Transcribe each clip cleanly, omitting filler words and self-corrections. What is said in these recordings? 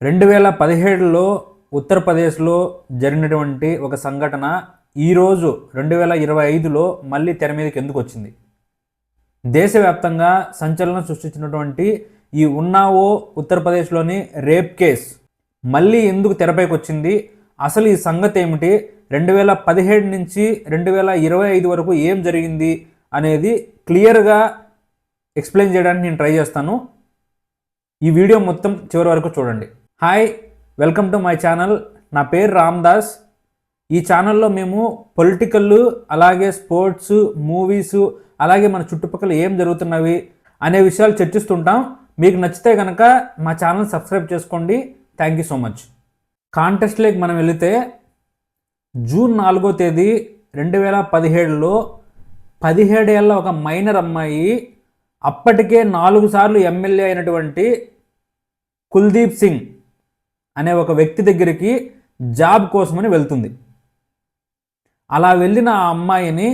2017లో ఉత్తరప్రదేశ్లో జరిగినటువంటి ఒక సంఘటన ఈరోజు 2025లో మళ్ళీ తెర మీదకి ఎందుకు వచ్చింది? దేశవ్యాప్తంగా సంచలనం సృష్టించినటువంటి ఈ ఉన్నావో ఉత్తరప్రదేశ్లోని రేప్ కేస్ మళ్ళీ ఎందుకు తెరపైకి వచ్చింది? అసలు ఈ సంగతి ఏమిటి? 2017 నుంచి 2025 వరకు ఏం జరిగింది అనేది క్లియర్గా ఎక్స్ప్లెయిన్ చేయడానికి నేను ట్రై చేస్తాను. ఈ వీడియో మొత్తం చివరి వరకు చూడండి. Hi, welcome to my channel. నా పేరు రామ్దాస్. ఈ ఛానల్లో మేము పొలిటికల్, అలాగే స్పోర్ట్స్, మూవీస్, అలాగే మన చుట్టుపక్కల ఏం జరుగుతున్నవి అనే విషయాలు చర్చిస్తుంటాం. మీకు నచ్చితే కనుక మా ఛానల్ సబ్స్క్రైబ్ చేసుకోండి. Thank you so much. కాంటెస్ట్లోకి మనం వెళితే జూన్ 4వ తేదీ 2017లో 17 ఏళ్ళ ఒక మైనర్ అమ్మాయి అప్పటికే 4 సార్లు ఎమ్మెల్యే అయినటువంటి కుల్దీప్ సింగ్ అనే ఒక వ్యక్తి దగ్గరికి జాబ్ కోసమని వెళ్తుంది. అలా వెళ్ళిన ఆ అమ్మాయిని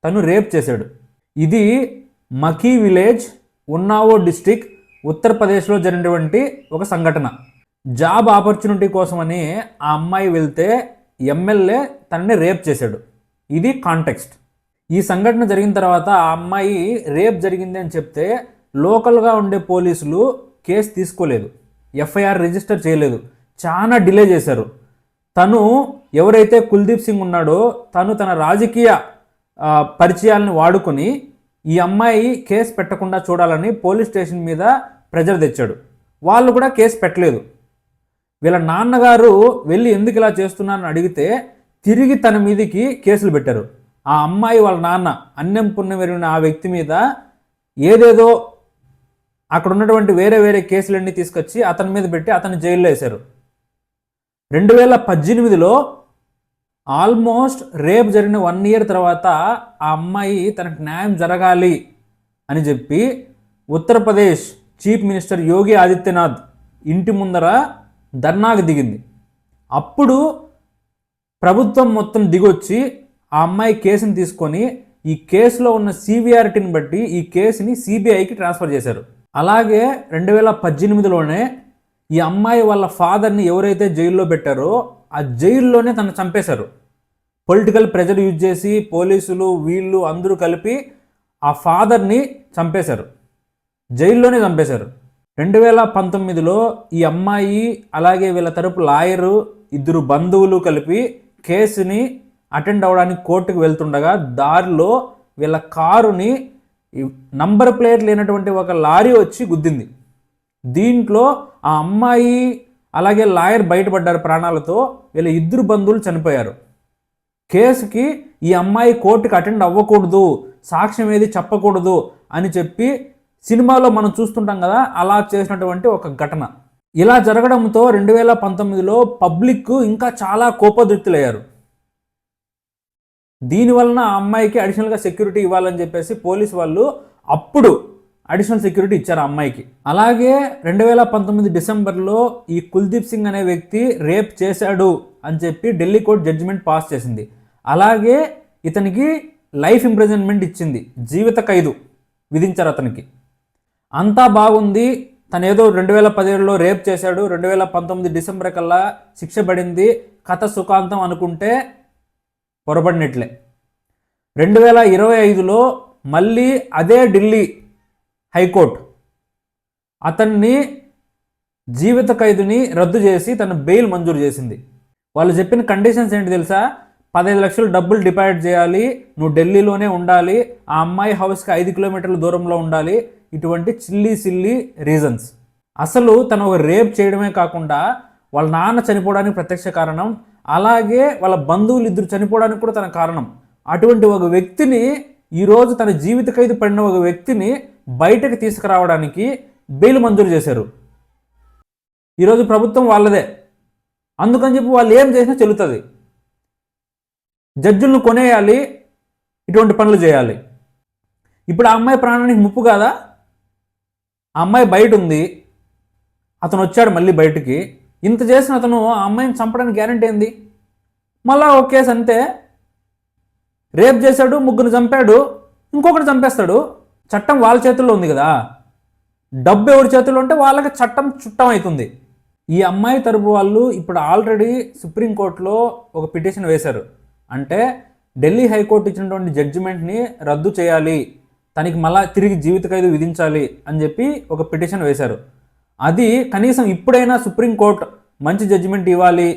తను రేప్ చేశాడు. ఇది మకీ విలేజ్, ఉన్నావో డిస్టిక్, ఉత్తరప్రదేశ్లో జరిగినటువంటి ఒక సంఘటన. జాబ్ ఆపర్చునిటీ కోసమని ఆ అమ్మాయి వెళ్తే ఎమ్మెల్యే తనని రేప్ చేశాడు. ఇది కాంటెక్స్ట్. ఈ సంఘటన జరిగిన తర్వాత ఆ అమ్మాయి రేప్ జరిగింది అని చెప్తే లోకల్గా ఉండే పోలీసులు కేసు తీసుకోలేదు, ఎఫ్ఐఆర్ రిజిస్టర్ చేయలేదు, చాలా డిలే చేశారు. తను ఎవరైతే కుల్దీప్ సింగ్ ఉన్నాడో తను తన రాజకీయ పరిచయాలను వాడుకొని ఈ అమ్మాయి కేసు పెట్టకుండా చూడాలని పోలీస్ స్టేషన్ మీద ప్రెజర్ తెచ్చాడు. వాళ్ళు కూడా కేసు పెట్టలేదు. వీళ్ళ నాన్నగారు వెళ్ళి ఎందుకు ఇలా చేస్తున్నారని అడిగితే తిరిగి తన మీదికి కేసులు పెట్టారు. ఆ అమ్మాయి వాళ్ళ నాన్న అన్నం పుణ్యం ఎరిగిన ఆ వ్యక్తి మీద ఏదేదో అక్కడ ఉన్నటువంటి వేరే వేరే కేసులన్నీ తీసుకొచ్చి అతని మీద పెట్టి అతన్ని జైల్లో వేశారు. 2018లో ఆల్మోస్ట్ రేప్ జరిగిన 1 year తర్వాత ఆ అమ్మాయి తనకు న్యాయం జరగాలి అని చెప్పి ఉత్తరప్రదేశ్ చీఫ్ మినిస్టర్ యోగి ఆదిత్యనాథ్ ఇంటి ముందర ధర్నాకు దిగింది. అప్పుడు ప్రభుత్వం మొత్తం దిగొచ్చి ఆ అమ్మాయి కేసుని తీసుకొని ఈ కేసులో ఉన్న సివియారిటీని బట్టి ఈ కేసుని సిబిఐకి ట్రాన్స్ఫర్ చేశారు. అలాగే 2018లోనే ఈ అమ్మాయి వాళ్ళ ఫాదర్ని ఎవరైతే జైల్లో పెట్టారో ఆ జైల్లోనే తను చంపేశారు. పొలిటికల్ ప్రెజర్ యూజ్ చేసి పోలీసులు వీళ్ళు అందరూ కలిపి ఆ ఫాదర్ని చంపేశారు, జైల్లోనే చంపేశారు. 2019లో ఈ అమ్మాయి అలాగే వీళ్ళ తరపు లాయరు, 2 బంధువులు కలిపి కేసుని అటెండ్ అవ్వడానికి కోర్టుకు వెళ్తుండగా దారిలో వీళ్ళ కారుని నంబర్ ప్లేట్ లేనటువంటి ఒక లారీ వచ్చి గుద్దింది. దీంట్లో ఆ అమ్మాయి అలాగే లాయర్ బయటపడ్డారు ప్రాణాలతో. వీళ్ళ 2 బంధువులు చనిపోయారు. కేసుకి ఈ అమ్మాయి కోర్టుకి అటెండ్ అవ్వకూడదు, సాక్ష్యం ఏది చెప్పకూడదు అని చెప్పి సినిమాలో మనం చూస్తుంటాం కదా, అలా చేసినటువంటి ఒక ఘటన. ఇలా జరగడంతో 2019లో పబ్లిక్ ఇంకా చాలా కోపోద్రిక్తులయ్యారు. దీనివలన ఆ అమ్మాయికి అడిషనల్గా సెక్యూరిటీ ఇవ్వాలని చెప్పేసి పోలీసు వాళ్ళు అప్పుడు అడిషనల్ సెక్యూరిటీ ఇచ్చారు ఆ అమ్మాయికి. అలాగే 2019 డిసెంబర్లో ఈ కుల్దీప్ సింగ్ అనే వ్యక్తి రేప్ చేశాడు అని చెప్పి ఢిల్లీ కోర్టు జడ్జిమెంట్ పాస్ చేసింది. అలాగే ఇతనికి లైఫ్ ఇంప్రిజన్మెంట్ ఇచ్చింది, జీవిత ఖైదు విధించారు అతనికి. అంతా బాగుంది, తను ఏదో 2017లో రేప్ చేశాడు, 2019 డిసెంబర్ కల్లా శిక్ష పడింది, కథ సుఖాంతం అనుకుంటే పొరపడినట్లే. 2025లో మళ్ళీ అదే ఢిల్లీ హైకోర్టు అతన్ని జీవిత ఖైదుని రద్దు చేసి తన బెయిల్ మంజూరు చేసింది. వాళ్ళు చెప్పిన కండిషన్స్ ఏంటి తెలుసా? 15 లక్షలు డబ్బులు డిపాజిట్ చేయాలి, నువ్వు ఢిల్లీలోనే ఉండాలి, ఆ అమ్మాయి హౌస్కి 5 కిలోమీటర్ల దూరంలో ఉండాలి. ఇటువంటి సిల్లీ రీజన్స్. అసలు తను ఒక రేప్ చేయడమే కాకుండా వాళ్ళ నాన్న చనిపోవడానికి ప్రత్యక్ష కారణం, అలాగే వాళ్ళ బంధువులు 2 చనిపోవడానికి కూడా తన కారణం. అటువంటి ఒక వ్యక్తిని ఈరోజు తన జీవిత ఖైదు పడిన ఒక వ్యక్తిని బయటకు తీసుకురావడానికి బెయిల్ మంజూరు చేశారు. ఈరోజు ప్రభుత్వం వాళ్ళదే, అందుకని చెప్పి వాళ్ళు ఏం చేసినా చెల్లుతుంది. జడ్జిలను కొనేయాలి, ఇటువంటి పనులు చేయాలి. ఇప్పుడు ఆ అమ్మాయి ప్రాణానికి ముప్పు కాదా? ఆ అమ్మాయి బయట ఉంది, అతను వచ్చాడు మళ్ళీ బయటికి. ఇంత చేసిన అతను ఆ అమ్మాయిని చంపడానికి గ్యారెంటీ ఏంది? మళ్ళా ఒక కేసు అంతే, రేప్ చేశాడు, 3 చంపాడు, ఇంకొకటి చంపేస్తాడు. చట్టం వాళ్ళ చేతుల్లో ఉంది కదా. డబ్బు ఎవరి చేతుల్లో ఉంటే వాళ్ళకి చట్టం చుట్టం అవుతుంది. ఈ అమ్మాయి తరపు వాళ్ళు ఇప్పుడు ఆల్రెడీ సుప్రీంకోర్టులో ఒక పిటిషన్ వేశారు. అంటే ఢిల్లీ హైకోర్టు ఇచ్చినటువంటి జడ్జిమెంట్ని రద్దు చేయాలి, తనకి మళ్ళా తిరిగి జీవిత ఖైదు విధించాలి అని చెప్పి ఒక పిటిషన్ వేశారు. అది కనీసం ఇప్పుడైనా సుప్రీంకోర్టు మంచి జడ్జిమెంట్ ఇవ్వాలి,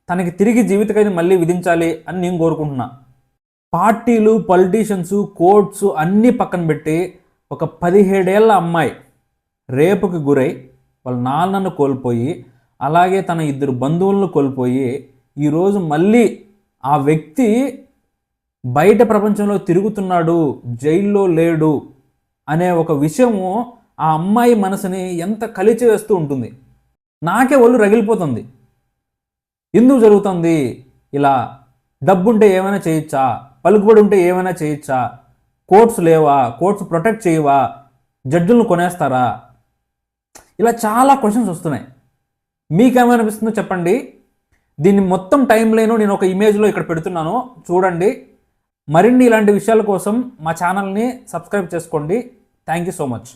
తనకి తిరిగి జీవిత ఖైదు మళ్ళీ విధించాలి అని నేను కోరుకుంటున్నా. పార్టీలు, పొలిటీషియన్స్, కోర్ట్స్ అన్నీ పక్కన పెట్టి ఒక 17 ఏళ్ల అమ్మాయి రేపుకి గురై వాళ్ళ నాన్నను కోల్పోయి, అలాగే తన 2 బంధువులను కోల్పోయి, ఈరోజు మళ్ళీ ఆ వ్యక్తి బయట ప్రపంచంలో తిరుగుతున్నాడు, జైల్లో లేడు అనే ఒక విషయము ఆ అమ్మాయి మనసుని ఎంత కలిచివేస్తూ ఉంటుంది. నాకే ఒళ్ళు రగిలిపోతుంది. ఎందుకు జరుగుతుంది ఇలా? డబ్బుంటే ఏమైనా చేయొచ్చా? పలుకుబడి ఉంటే ఏమైనా చేయొచ్చా? కోర్ట్స్ లేవా? కోర్ట్స్ ప్రొటెక్ట్ చేయవా? జడ్జిలను కొనేస్తారా? ఇలా చాలా క్వశ్చన్స్ వస్తున్నాయి. మీకేమనిపిస్తుందో చెప్పండి. దీన్ని మొత్తం టైం లైన్ నేను ఒక ఇమేజ్లో ఇక్కడ పెడుతున్నాను, చూడండి. మరిన్ని ఇలాంటి విషయాల కోసం మా ఛానల్ని సబ్స్క్రైబ్ చేసుకోండి. Thank you so much.